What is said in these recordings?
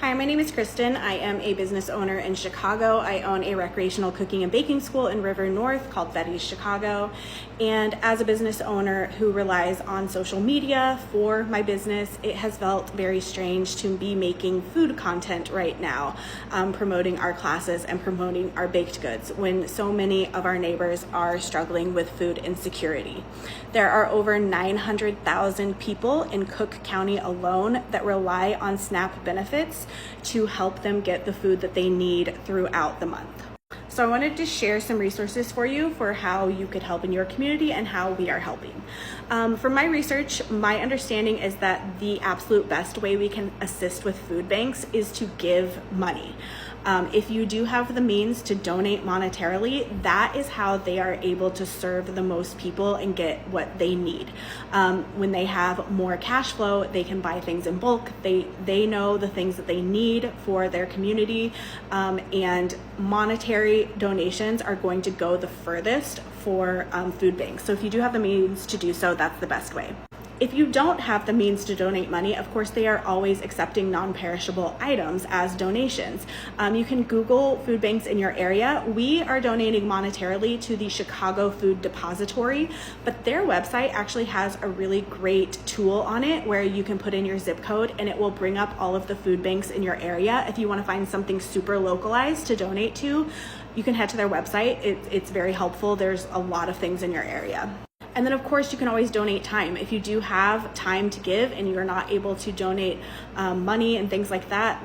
Hi, my name is Kristen. I am a business owner in Chicago. I own a recreational cooking and baking school in River North called Betty's Chicago. And as a business owner who relies on social media for my business, it has felt very strange to be making food content right now, promoting our classes and promoting our baked goods when so many of our neighbors are struggling with food insecurity. There are over 900,000 people in Cook County alone that rely on SNAP benefits to help them get the food that they need throughout the month. So I wanted to share some resources for you for how you could help in your community and how we are helping. From my research, my understanding is that the absolute best way we can assist with food banks is to give money. If you do have the means to donate monetarily, that is how they are able to serve the most people and get what they need. When they have more cash flow, they can buy things in bulk. They know the things that they need for their community, and monetary donations are going to go the furthest for food banks. So if you do have the means to do so, that's the best way. If you don't have the means to donate money, of course, they are always accepting non-perishable items as donations. You can Google food banks in your area. We are donating monetarily to the Chicago Food Depository, but their website actually has a really great tool on it where you can put in your zip code and it will bring up all of the food banks in your area. If you want to find something super localized to donate to, you can head to their website. It's very helpful. There's a lot of things in your area. And then of course you can always donate time. If you do have time to give and you're not able to donate money and things like that,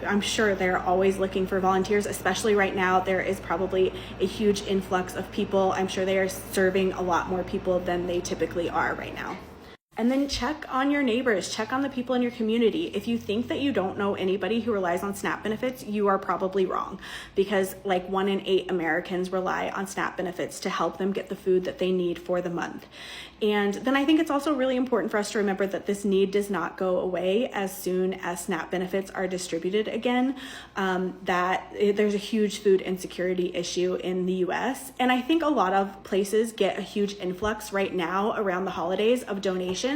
I'm sure they're always looking for volunteers, especially right now. There is probably a huge influx of people. I'm sure they are serving a lot more people than they typically are right now. And then check on your neighbors, check on the people in your community. If you think that you don't know anybody who relies on SNAP benefits, you are probably wrong, because like 1 in 8 Americans rely on SNAP benefits to help them get the food that they need for the month. And then I think it's also really important for us to remember that this need does not go away as soon as SNAP benefits are distributed again, there's a huge food insecurity issue in the US. And I think a lot of places get a huge influx right now around the holidays of donations.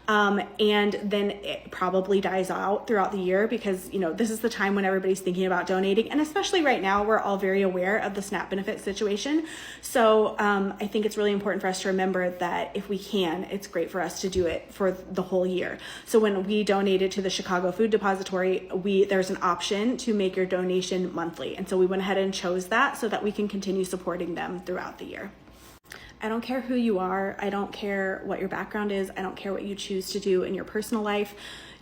And then it probably dies out throughout the year because, this is the time when everybody's thinking about donating. And especially right now, we're all very aware of the SNAP benefit situation. So I think it's really important for us to remember that if we can, it's great for us to do it for the whole year. So when we donated to the Chicago Food Depository, there's an option to make your donation monthly. And so we went ahead and chose that so that we can continue supporting them throughout the year. I don't care who you are. I don't care what your background is. I don't care what you choose to do in your personal life.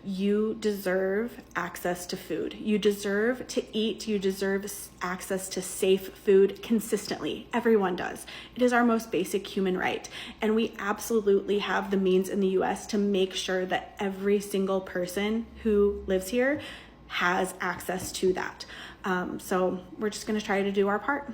You deserve access to food. You deserve to eat. You deserve access to safe food consistently. Everyone does. It is our most basic human right. And we absolutely have the means in the US to make sure that every single person who lives here has access to that. So we're just going to try to do our part.